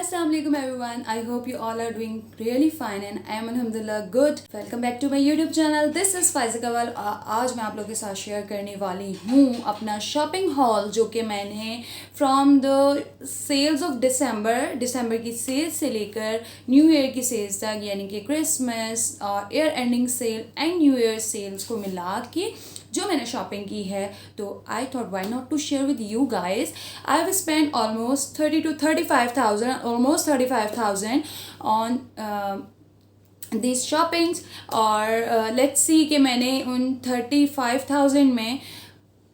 Assalamu alaikum everyone. I hope you all are doing really fine and I am alhamdulillah good. Welcome back to my YouTube channel. This is फाइज़ा कवल। आज मैं आप लोगों के साथ share करने वाली हूँ अपना शॉपिंग हॉल जो कि मैंने फ्रॉम द सेल्स ऑफ दिसंबर की सेल्स से लेकर न्यू ईयर की सेल्स तक, यानी कि क्रिसमस और year ending sale and new year sales को मिला के जो मैंने शॉपिंग की है, तो I thought why not to share with you guys. I have spend almost 35,000 on this shoppings और लेट्स सी कि मैंने उन 35,000 में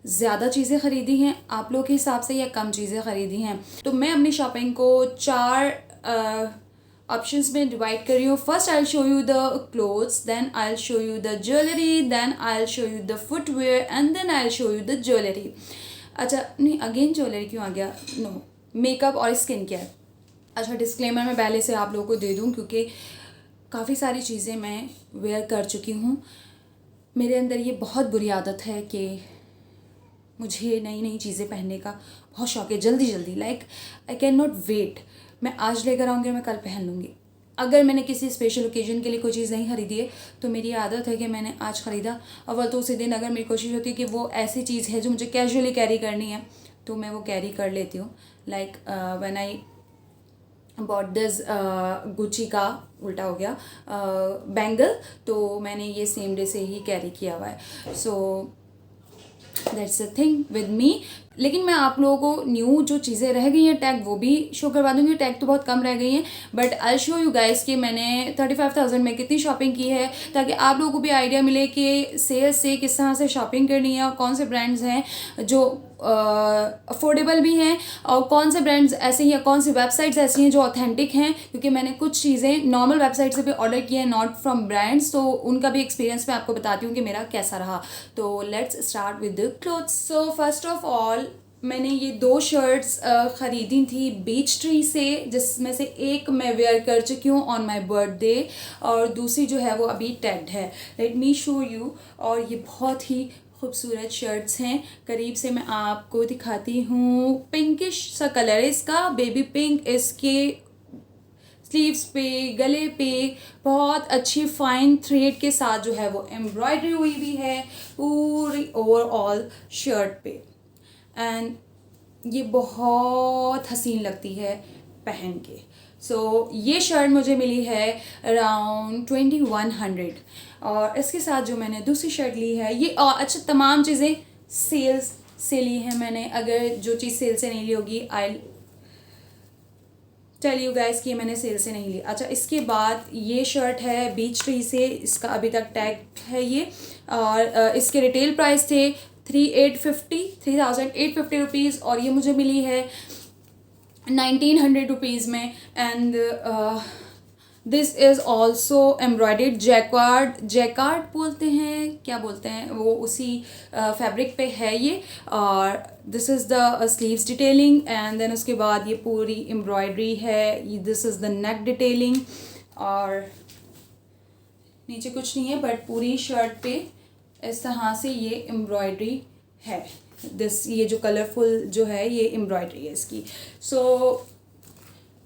ज़्यादा चीज़ें ख़रीदी हैं आप लोग के हिसाब से या कम चीज़ें ख़रीदी हैं। तो मैं अपनी शॉपिंग को चार ऑप्शंस में डिवाइड कर रही हूँ। First I will show you the clothes, then I will show you the jewellery, then I will show you the footwear and then I will show you the jewellery. अच्छा नहीं, again jewellery क्यों आ गया? No, makeup और skin care. अच्छा, disclaimer मैं पहले से आप लोगों को दे दूँ क्योंकि काफ़ी सारी चीज़ें मैं वेयर कर चुकी हूँ। मेरे अंदर ये बहुत बुरी आदत है कि मुझे नई नई चीज़ें पहनने का बहुत शौक है, जल्दी जल्दी, like I can not wait. मैं आज लेकर आऊँगी, मैं कल पहन लूँगी। अगर मैंने किसी स्पेशल ओकेजन के लिए कोई चीज़ नहीं ख़रीदी है तो मेरी आदत है कि मैंने आज ख़रीदा, अव्वल तो उसी दिन अगर मेरी कोशिश होती है कि वो ऐसी चीज़ है जो मुझे कैजुअली कैरी करनी है तो मैं वो कैरी कर लेती हूँ। Like when I bought this Gucci का उल्टा हो गया बैंगल, तो मैंने ये सेम डे से ही कैरी किया हुआ है। So that's a thing with me. लेकिन मैं आप लोगों को न्यू जो चीज़ें रह गई हैं टैग वो भी शो करवा दूँगी। टैग तो बहुत कम रह गई हैं but I show you guys कि मैंने 35,000 में कितनी शॉपिंग की है, ताकि आप लोगों को भी आइडिया मिले कि सेल से किस तरह से शॉपिंग करनी है और कौन से ब्रांड्स हैं जो अफोर्डेबल भी हैं और कौन से ब्रांड्स ऐसे ही हैं, कौन सी वेबसाइट्स ऐसी हैं जो ऑथेंटिक हैं। क्योंकि मैंने कुछ चीज़ें नॉर्मल वेबसाइट से भी ऑर्डर की हैं, नॉट फ्रॉम ब्रांड्स, तो उनका भी एक्सपीरियंस मैं आपको बताती हूँ कि मेरा कैसा रहा। तो let's start with the clothes. So first of all मैंने ये 2 शर्ट्स ख़रीदी थी बीच ट्री से, जिसमें से एक मैं वेयर कर चुकी हूँ ऑन माई बर्थडे और दूसरी जो है वो अभी टैग्ड है। Let me show you. और ये बहुत ही खूबसूरत शर्ट्स हैं। करीब से मैं आपको दिखाती हूँ। पिंकिश सा कलर है इसका, बेबी पिंक। इसके स्लीव्स पे, गले पे बहुत अच्छी फाइन थ्रेड के साथ जो है वो एम्ब्रॉयडरी हुई हुई है पूरी ओवरऑल शर्ट पे, एंड ये बहुत हसीन लगती है पहन के। सो ये शर्ट मुझे मिली है अराउंड 2100 और इसके साथ जो मैंने दूसरी शर्ट ली है ये अच्छा, तमाम चीज़ें सेल्स से ली है मैंने। अगर जो चीज़ सेल से नहीं ली होगी आई टेल यू गाइस कि मैंने सेल से नहीं ली। अच्छा, इसके बाद ये शर्ट है बीच ट्री से, इसका अभी तक टैग है ये, और इसके रिटेल प्राइस थे 3,850 रुपीज़ और ये मुझे मिली है 1,900 रुपीज़ में। And this is also embroidered jacquard बोलते हैं, क्या बोलते हैं वो, उसी फैब्रिक पे है ये। और this is the sleeves detailing and then उसके बाद ये पूरी एम्ब्रॉयडरी है। This is the neck detailing और नीचे कुछ नहीं है बट पूरी शर्ट पे इस तरह से ये एम्ब्रॉयडरी है। ये जो कलरफुल जो है ये एम्ब्रॉयडरी है इसकी। सो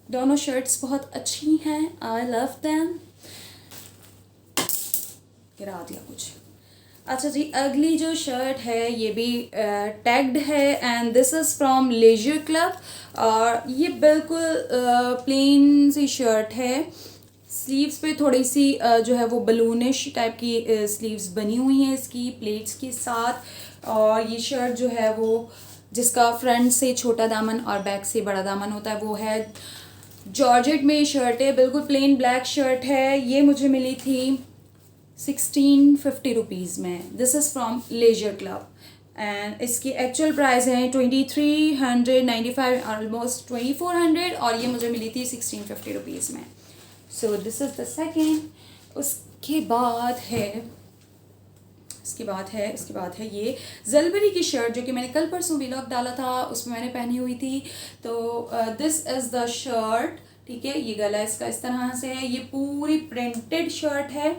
दोनों शर्ट्स बहुत अच्छी हैं, आई लव देम। गिरा दिया कुछ। अच्छा जी, अगली जो शर्ट है ये भी टैग्ड है and this is from Leisure Club और ये बिल्कुल प्लेन सी शर्ट है। स्लीव्स पे थोड़ी सी जो है वो बलूनिश टाइप की स्लीव्स बनी हुई हैं इसकी प्लेट्स के साथ। और ये शर्ट जो है वो जिसका फ्रंट से छोटा दामन और बैक से बड़ा दामन होता है वो है जॉर्जेट में। शर्ट है बिल्कुल प्लेन ब्लैक शर्ट है। ये मुझे मिली थी 1650 रुपीज़ में। This is from Leisure Club and इसकी एक्चुअल प्राइस है 2395, ऑलमोस्ट 2400 और ये मुझे मिली थी 1650 रुपीज़ में। So this is the second. उसके बाद है ये जलबरी की शर्ट जो कि मैंने कल परसों व्लॉग डाला था उसमें मैंने पहनी हुई थी। तो दिस इज़ द शर्ट, ठीक है। ये गला इसका इस तरह से है, ये पूरी प्रिंटेड शर्ट है,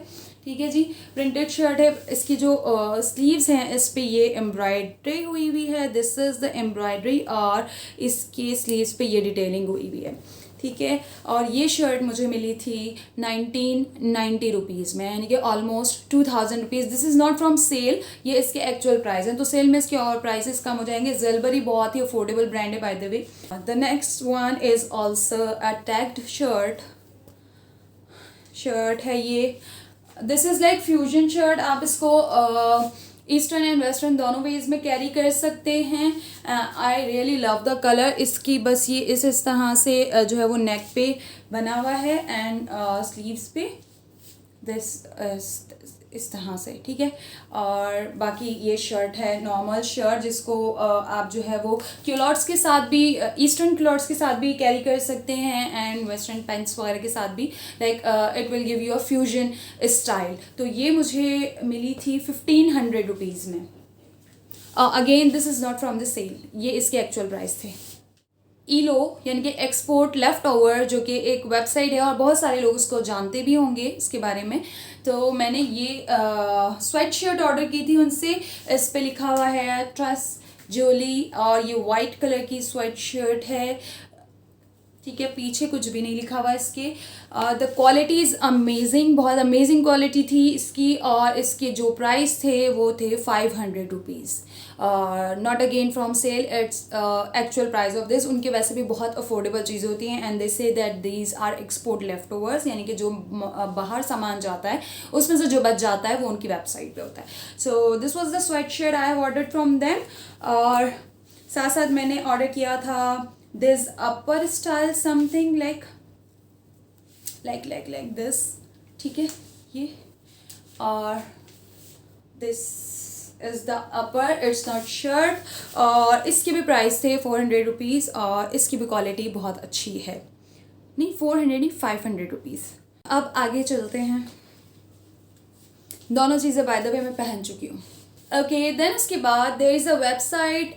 ठीक है जी, प्रिंटेड शर्ट है। इसकी जो स्लीव्स हैं इस पे ये एम्ब्रॉयडरी हुई हुई है। दिस इज़ द एम्ब्रॉयडरी और इसके स्लीव्स पे ये डिटेलिंग हुई हुई है। ठीक है। और ये शर्ट मुझे मिली थी 1990 रुपीज़ में, यानी कि almost 2000 rupees. This is not from sale, ये इसके एक्चुअल प्राइस हैं, तो सेल में इसके और प्राइसेस कम हो जाएंगे। ज़ेलबरी बहुत ही अफोर्डेबल ब्रांड है by the way. The next one is also a tagged shirt है ये। This is like fusion shirt, आप इसको ईस्टर्न एंड वेस्टर्न दोनों वेज में कैरी कर सकते हैं। I really love the colour इसकी। बस ये इस तरह से जो है वो नेक पे बना हुआ है एंड स्लीव्स पे दिस इस तरह से, ठीक है। और बाकी ये शर्ट है नॉर्मल शर्ट, जिसको आप जो है वो क्यूलॉट्स के साथ भी, ईस्टर्न क्यूलॉट्स के साथ भी कैरी कर सकते हैं एंड वेस्टर्न पैंट्स वगैरह के साथ भी, like it will give you a fusion style. तो ये मुझे मिली थी 1500 रुपीज़ में। Again this is not from the sale, ये इसके एक्चुअल प्राइस थे। ईलो यानी कि एक्सपोर्ट लेफ़्ट ओवर, जो कि एक वेबसाइट है और बहुत सारे लोग उसको जानते भी होंगे इसके बारे में। तो मैंने ये स्वेट शर्ट ऑर्डर की थी उनसे। इस पे लिखा हुआ है ट्रस्ट जोली, और ये वाइट कलर की स्वेट शर्ट है, ठीक है। पीछे कुछ भी नहीं लिखा हुआ इसके। द क्वालिटी इज़ अमेजिंग, बहुत अमेजिंग क्वालिटी थी इसकी। और इसके जो प्राइस थे वो थे 500 rupees. Not again from sale, it's actual price of this. उनके वैसे भी बहुत अफोर्डेबल चीज़ें होती हैं and they say that these are export leftovers, यानी कि जो बाहर सामान जाता है उसमें से जो बच जाता है वो उनकी वेबसाइट पे होता है। So this was the sweat shirt I have ordered from them. और साथ साथ मैंने ऑर्डर किया था this upper style something like this, ठीक है ये। और this is the upper, it's not shirt. और इसके भी प्राइस थे 400 रुपीज़ और इसकी भी क्वालिटी बहुत अच्छी है। नहीं 400 नहीं 500 रुपीज़। अब आगे चलते हैं। दोनों चीज़ें बाय द वे मैं पहन चुकी हूँ। ओके देन उसके बाद there is a website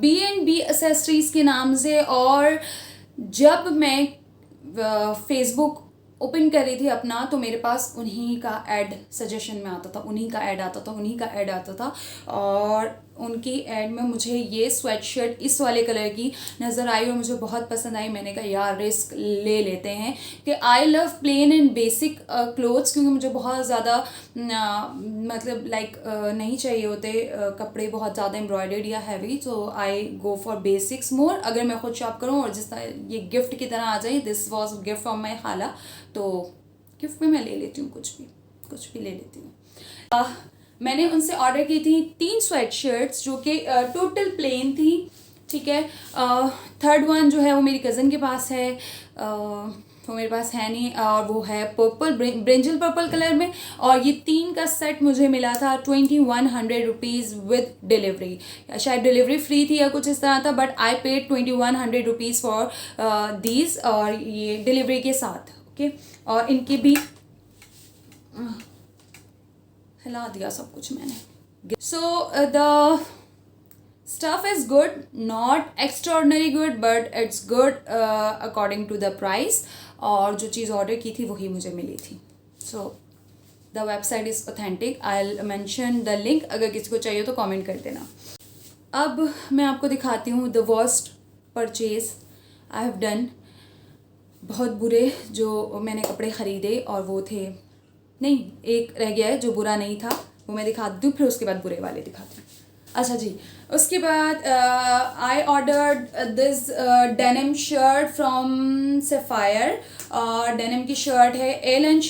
B&B accessories के नाम से। और जब मैं फेसबुक ओपन कर रही थी अपना, तो मेरे पास उन्हीं का ऐड सजेशन में आता था, उन्हीं का ऐड आता था। और उनकी ऐड में मुझे ये स्वेट शर्ट इस वाले कलर की नज़र आई और मुझे बहुत पसंद आई। मैंने कहा यार रिस्क ले लेते हैं, कि I love plain and basic clothes, क्योंकि मुझे बहुत ज़्यादा मतलब लाइक नहीं चाहिए होते कपड़े बहुत ज़्यादा एम्ब्रॉयडर्ड या हैवी। तो आई गो फॉर बेसिक्स मोर। अगर मैं खुद शॉप करूँ और जिस तरह ये गिफ्ट की तरह आ जाए, this was gift from my खाला, तो गिफ्ट में मैं ले लेती हूँ, कुछ भी ले लेती हूँ। मैंने उनसे ऑर्डर की थी 3 स्वेट शर्ट्स, जो कि टोटल प्लेन थी, ठीक है। थर्ड वन जो है वो मेरी कज़न के पास है, वो मेरे पास है नहीं, और वो है पर्पल, ब्रिंजल पर्पल कलर में। और ये 3 का सेट मुझे मिला था 2100 रुपीज़ विद डिलीवरी। शायद डिलीवरी फ्री थी या कुछ इस तरह था, but I paid 2100 rupees for these, और ये डिलीवरी के साथ, ओके। और इनकी भी हिला दिया सब कुछ मैंने। So the stuff is good, not extraordinary good, but it's good according to the price. और जो चीज़ ऑर्डर की थी वही मुझे मिली थी। So the website is authentic, I will mention the link, अगर किसी को चाहिए तो कमेंट कर देना। अब मैं आपको दिखाती हूँ the worst purchase I have done. बहुत बुरे जो मैंने कपड़े ख़रीदे, और वो थे, नहीं एक रह गया है जो बुरा नहीं था, वो मैं दिखाती हूँ, फिर उसके बाद बुरे वाले दिखाती हूँ। अच्छा जी, उसके बाद I ordered this denim shirt from sapphire. और डेनिम की शर्ट है, ए लाइन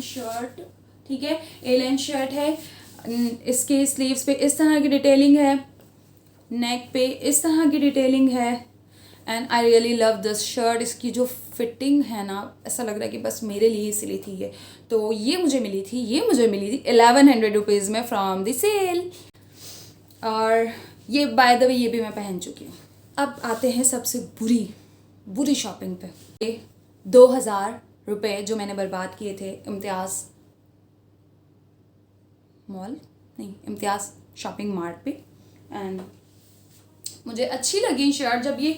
शर्ट, ठीक है, ए लाइन शर्ट है। इसके स्लीव्स पे इस तरह की डिटेलिंग है, नेक पे इस तरह की डिटेलिंग है, and I really love this shirt. इसकी जो फिटिंग है ना, ऐसा लग रहा है कि बस मेरे लिए ही सिली थी ये। तो ये मुझे मिली थी 1100 रुपीज़ में फ्रॉम द सेल। और ये बाय द वे ये भी मैं पहन चुकी हूँ। अब आते हैं सबसे बुरी शॉपिंग पे। ये 2000 रुपये जो मैंने बर्बाद किए थे इम्तियाज़ शॉपिंग मार्ट पे। एंड मुझे अच्छी लगी शर्ट। जब ये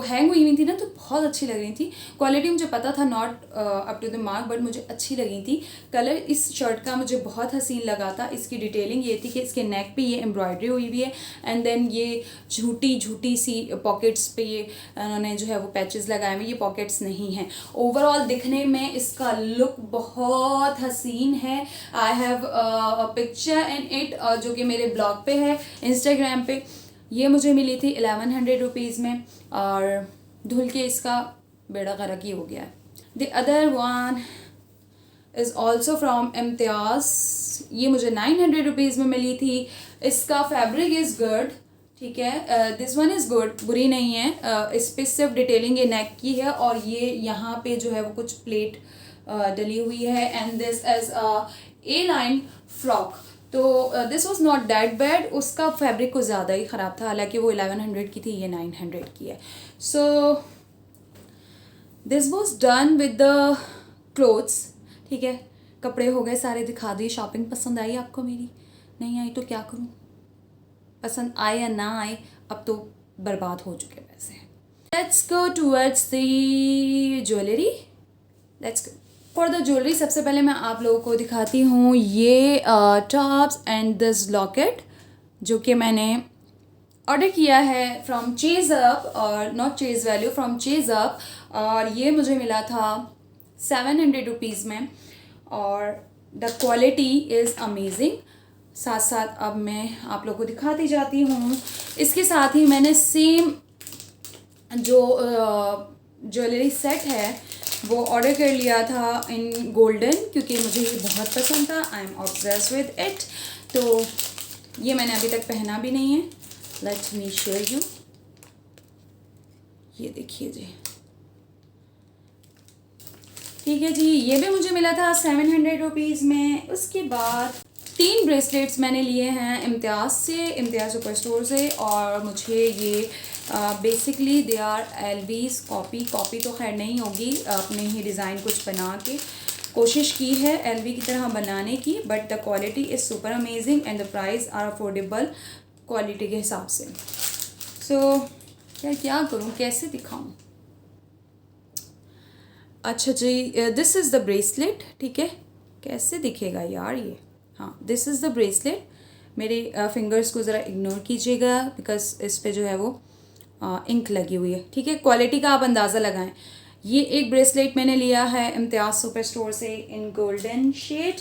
हैंग हुई हुई थी ना तो बहुत अच्छी लग रही थी। क्वालिटी मुझे पता था not up to the mark, but मुझे अच्छी लगी थी। कलर इस शर्ट का मुझे बहुत हसीन लगा था। इसकी डिटेलिंग ये थी कि इसके नेक पे ये एम्ब्रॉयडरी हुई हुई है, एंड देन ये झूठी सी पॉकेट्स पे ये उन्होंने जो है वो पैचेस लगाए हुए, ये पॉकेट्स नहीं हैं। ओवरऑल दिखने में इसका लुक बहुत हसीन है। I have a picture in it जो कि मेरे ब्लॉग पे है, इंस्टाग्राम पे। ये मुझे मिली थी 1100 रुपीज़ में, और धुल के इसका बेड़ा गर्क ही हो गया है। The other one is also from Imtiaz. ये मुझे 900 रुपीज़ में मिली थी। इसका फैब्रिक इज़ गुड, ठीक है, दिस वन इज़ गुड, बुरी नहीं है। इस पर सिर्फ डिटेलिंग ये नेक की है, और ये यहाँ पे जो है वो कुछ प्लेट डली हुई है, and this is a line frock. तो this was not that bad. उसका फैब्रिक कुछ ज़्यादा ही ख़राब था, हालांकि वो 1100 की थी, ये 900 की है। So this was done with the clothes, ठीक है। कपड़े हो गए सारे दिखा दिए। शॉपिंग पसंद आई आपको मेरी? नहीं आई तो क्या करूँ, पसंद आए या ना आए, अब तो बर्बाद हो चुके पैसे। Let's go towards the jewellery. Let's go for the jewellery. सबसे पहले मैं आप लोगों को दिखाती हूँ ये टॉप्स एंड दिस लॉकेट, जो कि मैंने ऑर्डर किया है फ्रॉम चेज अप, और not chase value, from chase up. और ये मुझे मिला था 700 रुपीज़ में, और द क्वालिटी इज़ अमेजिंग। साथ साथ अब मैं आप लोगों को दिखाती जाती हूँ। इसके साथ ही मैंने सेम जो ज्वेलरी सेट है वो ऑर्डर कर लिया था इन गोल्डन, क्योंकि मुझे ये बहुत पसंद था। I am obsessed with it. तो ये मैंने अभी तक पहना भी नहीं है। Let me show you. ये देखिए जी, ठीक है जी, ये भी मुझे मिला था 700 रुपीज़ में। उसके बाद 3 ब्रेसलेट्स मैंने लिए हैं इम्तियाज़ से, इम्तियाज़ सुपर स्टोर से, और मुझे ये बेसिकली दे आर एलवीज़ कॉपी तो खैर नहीं होगी, अपने ही डिज़ाइन कुछ बना के कोशिश की है एलवी की तरह बनाने की, but the quality is super amazing and the price are affordable quality के हिसाब से। सो यार क्या करूँ, कैसे दिखाऊँ? अच्छा जी, दिस इज़ द ब्रेसलेट, ठीक है। कैसे दिखेगा यार ये? हाँ, दिस इज़ द ब्रेसलेट। मेरे फिंगर्स को ज़रा इग्नोर कीजिएगा, बिकॉज इस पे जो है वो इंक लगी हुई है, ठीक है। क्वालिटी का आप अंदाज़ा लगाएं। ये एक ब्रेसलेट मैंने लिया है इम्तियाज़ सुपर स्टोर से in golden shade.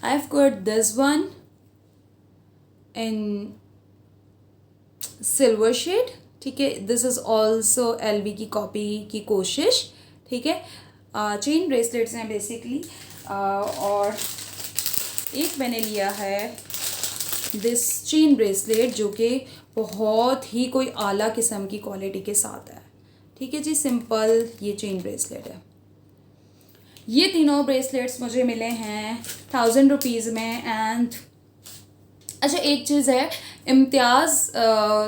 I have got this one in silver shade, ठीक है। दिस इज़ ऑल्सो एलवी की कॉपी की कोशिश, ठीक है। चेन ब्रेसलेट्स हैं बेसिकली। और एक मैंने लिया है दिस चेन ब्रेसलेट, जो कि बहुत ही कोई आला किस्म की क्वालिटी के साथ है, ठीक है जी। सिंपल ये चेन ब्रेसलेट है। ये तीनों ब्रेसलेट्स मुझे मिले हैं 1000 रुपीज़ में। एंड अच्छा, एक चीज़ है, इम्तियाज़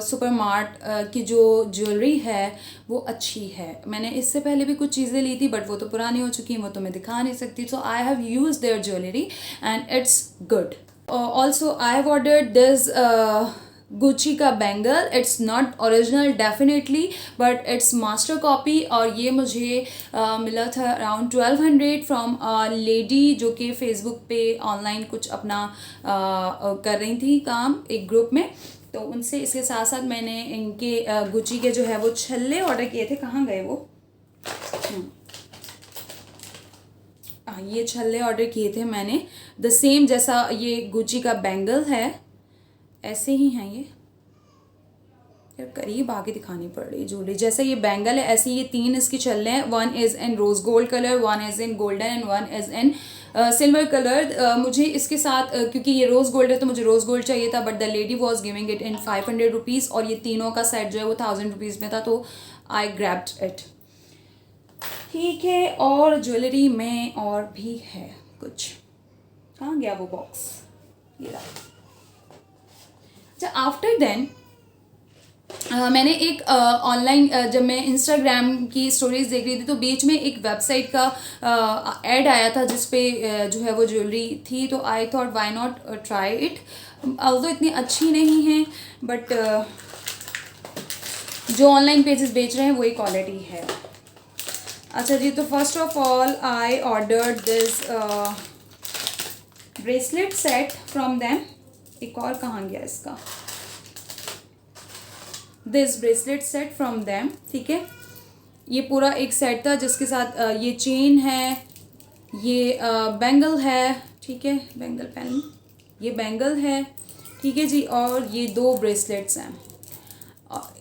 सुपर मार्ट की जो ज्वेलरी है वो अच्छी है। मैंने इससे पहले भी कुछ चीज़ें ली थी, बट वो तो पुरानी हो चुकी हैं, वो तो मैं दिखा नहीं सकती। So I have use their jewellery and it's good. Also I have ordered this Gucci का bangle. It's not original definitely, but it's master copy, और ये मुझे मिला था अराउंड 1200 फ्रॉम लेडी, जो कि फेसबुक पे ऑनलाइन कुछ अपना कर रही थी काम एक ग्रुप में। तो उनसे इसके साथ साथ मैंने इनके गुची के जो है वो छल्ले ऑर्डर किए थे। कहाँ गए वो? ये छल्ले ऑर्डर किए थे मैंने, द सेम जैसा ये गुची का बैंगल है, ऐसे ही हैं ये। यार करीब आगे दिखानी पड़ रही ज्वेलरी। जैसे ये बैंगल है, ऐसे ये 3 इसकी छल्ले हैं। One is in rose gold colour, one is in golden, and one is in silver colour. मुझे इसके साथ क्योंकि ये रोज़ गोल्ड है तो मुझे रोज़ गोल्ड चाहिए था, but the lady was giving it in 500 rupees, और ये तीनों का सेट जो है वो 1000 रुपीज़ में था, तो आई ग्रैब्ड इट, ठीक है। और ज्वेलरी में और भी है कुछ। कहाँ गया वो बॉक्स? ये रहा। अच्छा, आफ्टर देन मैंने एक ऑनलाइन जब मैं इंस्टाग्राम की स्टोरीज देख रही थी तो बीच में एक वेबसाइट का ऐड आया था जिस पे जो है वो ज्वेलरी थी, तो I thought why not try it. Although इतनी अच्छी नहीं है बट जो ऑनलाइन पेजेस बेच रहे हैं वही क्वालिटी है। अच्छा जी, तो first of all I ordered this bracelet set from them. एक और कहाँ गया इसका, this bracelet set from them, ठीक है। ये पूरा एक सेट था जिसके साथ ये चेन है, ये बैंगल है, ठीक है, बैंगल पेन, ये बैंगल है, ठीक है जी, और ये 2 ब्रेसलेट्स हैं।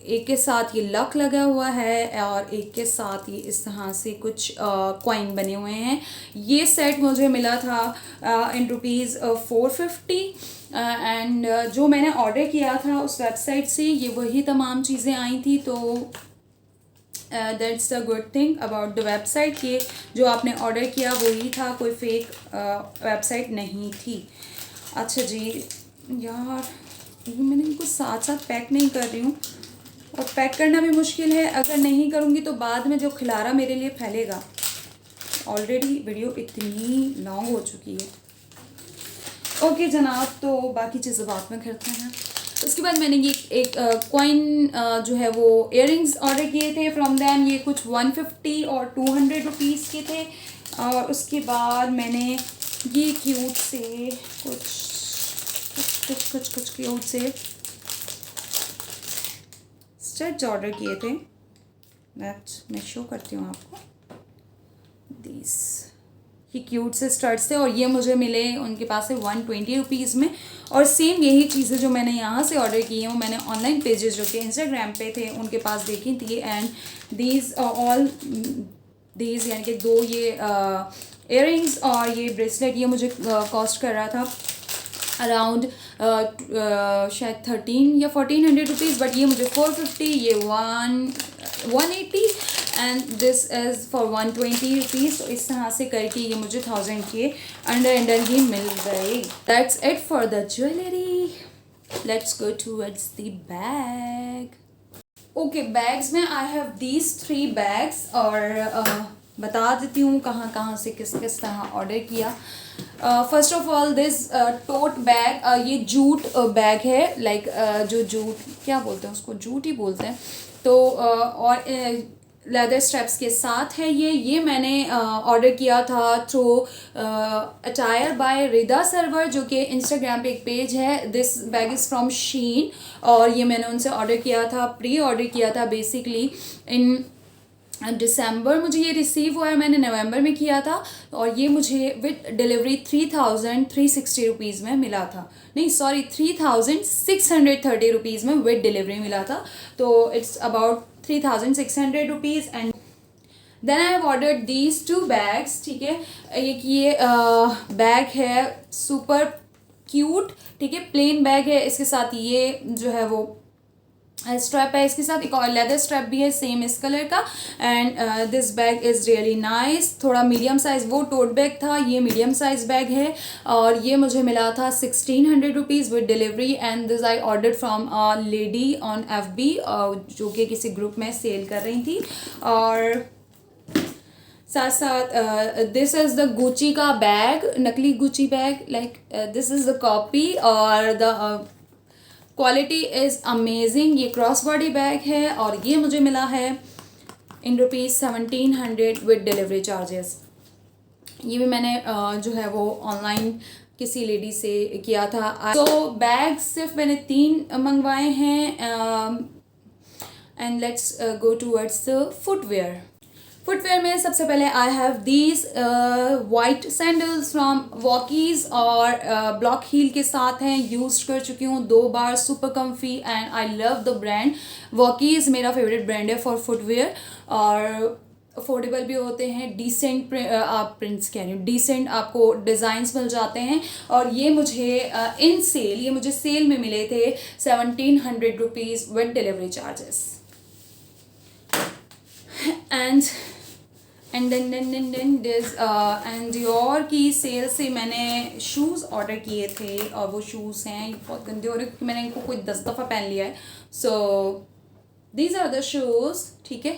एक के साथ ये लक लगा हुआ है और एक के साथ ये इस तरह से कुछ कॉइन बने हुए हैं। ये सेट मुझे मिला था इन रुपीज़ 450 एंड जो मैंने ऑर्डर किया था उस वेबसाइट से ये वही तमाम चीज़ें आई थी। तो that's the good thing about the website कि जो आपने ऑर्डर किया वही था, कोई फेक वेबसाइट नहीं थी। अच्छा जी यार, मैंने इनको साथ साथ पैक नहीं कर रही हूँ और पैक करना भी मुश्किल है, अगर नहीं करूँगी तो बाद में जो खिलारा मेरे लिए फैलेगा। ऑलरेडी वीडियो इतनी लॉन्ग हो चुकी है। ओके जनाब, तो बाकी चीज़ें बाद में करते हैं। उसके बाद मैंने ये एक कॉइन जो है वो इयररिंग्स ऑर्डर किए थे फ्रॉम देम। ये कुछ 150 और 200 रुपीज़ के थे। और उसके बाद मैंने ये क्यूट से कुछ क्यूट से स्टड्स ऑर्डर किए थे। मैं शो करती हूँ आपको। दिस ये क्यूट से स्टड्स थे और ये मुझे मिले उनके पास से 120 रुपीज़ में। और सेम यही चीज़ें जो मैंने यहाँ से ऑर्डर की हैं वो मैंने ऑनलाइन पेजेस जो कि इंस्टाग्राम पे थे उनके पास देखी थी। एंड दीज ऑल दीज यानी कि 2 ये इयररिंग्स और ये ब्रेसलेट ये मुझे कॉस्ट कर रहा था अराउंड शायद 13 या 1400 रुपीज़, बट ये मुझे 450, ये 180 and this is for 120 rupees. तो इस तरह से करके ये मुझे 1000 के अंडर ही मिल गए। That's it for the jewellery. Let's go towards the bag. Okay, bags में आई हैव दीज 3 बैग्स और बता देती हूँ कहाँ कहाँ से किस किस तरह ऑर्डर किया। First of all this tote bag, ये जूट बैग है, लाइक जो जूट क्या बोलते हैं उसको, जूट ही बोलते हैं। तो और लेदर स्ट्रैप्स के साथ है ये मैंने ऑर्डर किया था थ्रू अटायर बाय रिदा सरवर, जो कि इंस्टाग्राम पे एक पेज है। दिस बैग इज़ फ्रॉम शीन और ये मैंने उनसे ऑर्डर किया था, प्री ऑर्डर किया था बेसिकली इन दिसंबर। मुझे ये रिसीव हुआ है, मैंने नवंबर में किया था और ये मुझे विद डिलीवरी 3360 रुपीज़ में मिला था। नहीं सॉरी, 3630 रुपीज़ में विद डिलीवरी मिला था। तो it's about 3600 rupees. And then I have ordered these 2 bags, ठीक है। एक ये बैग है सुपर क्यूट, ठीक है, प्लेन बैग है। इसके साथ ये जो है वो स्ट्रैप है, इसके साथ एक और लेदर स्ट्रैप भी है सेम इस कलर का। And this bag is really nice. थोड़ा मीडियम साइज़, वो टोट बैग था, ये मीडियम साइज़ बैग है और ये मुझे मिला था 1600 rupees with delivery. And this I order from a lady on FB जो कि किसी ग्रुप में सेल कर रही थी। और साथ साथ दिस इज़ द गुची का बैग, नकली Gucci bag, like this is the copy और द क्वालिटी इज़ अमेजिंग। ये क्रॉस बॉडी बैग है और ये मुझे मिला है in rupees 1700 with delivery charges. ये भी मैंने जो है वो ऑनलाइन किसी लेडी से किया था। तो बैग सिर्फ मैंने 3 मंगवाए हैं। And let's go towards the footwear. Footwear में सबसे पहले I have these white sandals from Walkeez और ब्लॉक हील के साथ हैं। यूज कर चुकी हूँ 2 बार, super comfy and I love the brand. Walkeez मेरा फेवरेट ब्रांड है फॉर फुटवेयर और अफोर्डेबल भी होते हैं, डिसेंट आप प्रिंट्स कह रही हूँ, डिसेंट आपको डिज़ाइंस मिल जाते हैं। और ये मुझे इन सेल, ये मुझे सेल में मिले थे 1700 rupees with delivery charges. And then this and Dior की सेल से मैंने शूज़ ऑर्डर किए थे और वो शूज़ हैं बहुत गंदे हो रहे क्योंकि मैंने इनको कोई 10 दफ़ा पहन लिया है। So these are the shoes, ठीक है,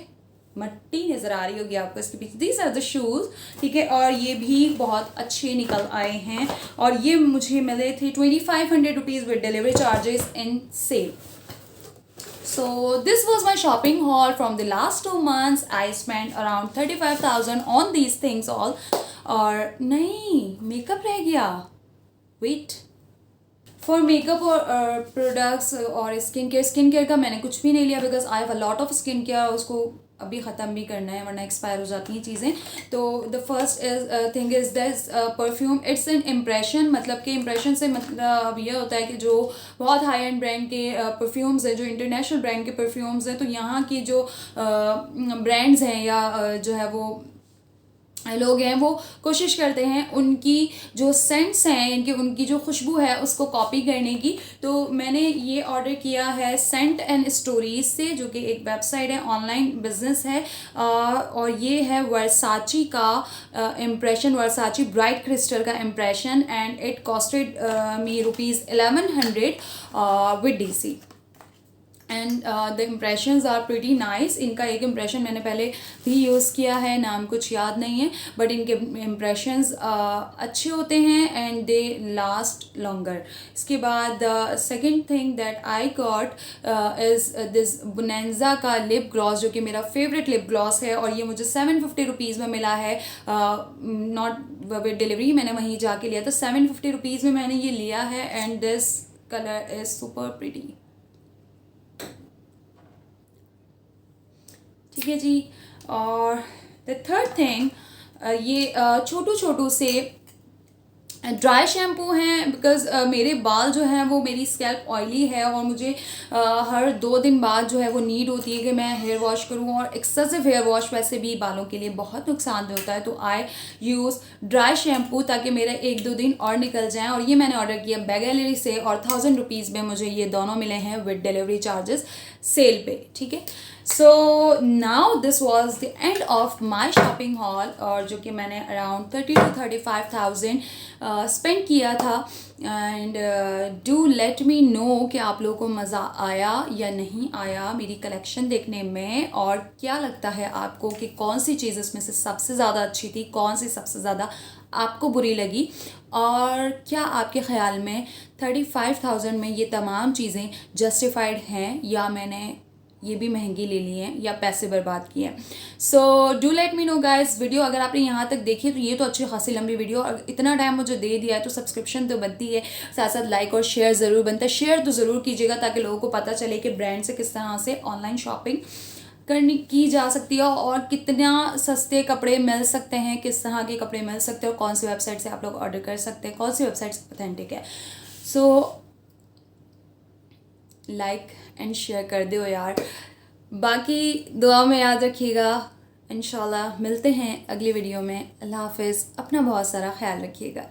मट्टी नज़र आ रही होगी आपको इसके पीछे। दीज आर द शूज़, ठीक है, और ये भी बहुत अच्छे निकल आए हैं और ये मुझे मिले थे 2500 rupees with delivery charges in sale. So this was my shopping haul from the last 2 months. I spent around 35,000 on these things all. और नहीं, मेकअप रह गया, वेट, फॉर मेकअप और प्रोडक्ट्स और स्किन केयर का मैंने कुछ भी नहीं लिया because I have a lot of skin care, उसको अभी ख़त्म भी करना है वरना एक्सपायर हो जाती हैं चीज़ें। तो the first is thing is this perfume, it's an impression, मतलब कि इम्प्रेशन से मतलब ये होता है कि जो बहुत हाई एंड ब्रांड के परफ्यूम्स हैं, जो इंटरनेशनल ब्रांड के परफ्यूम्स हैं, तो यहाँ की जो ब्रांड्स हैं या जो है वो लोग हैं वो कोशिश करते हैं उनकी जो सेंट्स हैं, इनकी उनकी जो खुशबू है उसको कॉपी करने की। तो मैंने ये ऑर्डर किया है सेंट एंड स्टोरीज से, जो कि एक वेबसाइट है, ऑनलाइन बिजनेस है, और ये है वर्साची का इम्प्रेशन, वर्साची ब्राइट क्रिस्टल का impression, and it costed me ₹1100 with DC। And the impressions are pretty nice. इनका एक इम्प्रेशन मैंने पहले भी यूज़ किया है, नाम कुछ याद नहीं है, बट इनके इम्प्रेशंस अच्छे होते हैं एंड दे लास्ट लॉन्गर। इसके बाद the second thing that I got is this bonanza का लिप ग्लॉस, जो कि मेरा फेवरेट लिप ग्लॉस है, और ये मुझे 750 रुपीज़ में मिला है, नॉट विद डिलीवरी, मैंने वहीं जाके लिया था। 750 रुपीज़ में मैंने ये लिया है and this colour is super pretty, ठीक है जी। और द थर्ड थिंग, ये छोटू छोटू से ड्राई शैम्पू हैं बिकॉज़ मेरे बाल जो हैं वो, मेरी स्कैल्प ऑयली है और मुझे हर 2 दिन बाद जो है वो नीड होती है कि मैं हेयर वॉश करूं, और एक्सेसिव हेयर वॉश वैसे भी बालों के लिए बहुत नुकसानदेह होता है। तो आई यूज़ ड्राई शैम्पू ताकि मेरा 1-2 दिन और निकल जाएं, और ये मैंने ऑर्डर किया बेगेलरी से, और 1000 रुपीज़ में मुझे ये दोनों मिले हैं विद डिलीवरी चार्जेस सेल पे, ठीक है। So now this was the end of my shopping hall, और जो कि मैंने अराउंड 30 to 35,000 स्पेंड किया था। And do let me know कि आप लोगों को मज़ा आया या नहीं आया मेरी कलेक्शन देखने में, और क्या लगता है आपको कि कौन सी चीज़ इसमें से सबसे ज़्यादा अच्छी थी, कौन सी सबसे ज़्यादा आपको बुरी लगी, और क्या आपके ख्याल में 35,000 में ये तमाम चीज़ें जस्टिफाइड हैं या मैंने ये भी महंगी ले ली हैं या पैसे बर्बाद किए हैं। So do let me know guys. Video अगर आपने यहाँ तक देखी तो ये तो अच्छी खासी लंबी वीडियो, और इतना टाइम मुझे दे दिया है तो सब्सक्रिप्शन तो बनती है, साथ साथ लाइक और शेयर ज़रूर बनता है। शेयर तो ज़रूर कीजिएगा ताकि लोगों को पता चले कि ब्रांड से किस तरह से ऑनलाइन शॉपिंग करनी की जा सकती है, और कितना सस्ते कपड़े मिल सकते हैं, किस तरह के कपड़े मिल सकते हैं, और कौन सी वेबसाइट से आप लोग ऑर्डर कर सकते हैं, कौन सी वेबसाइट ऑथेंटिक है। सो लाइक एंड शेयर कर दो यार। बाकी दुआ में याद रखिएगा, इंशाल्लाह मिलते हैं अगली वीडियो में। अल्लाह हाफिज़, अपना बहुत सारा ख्याल रखिएगा।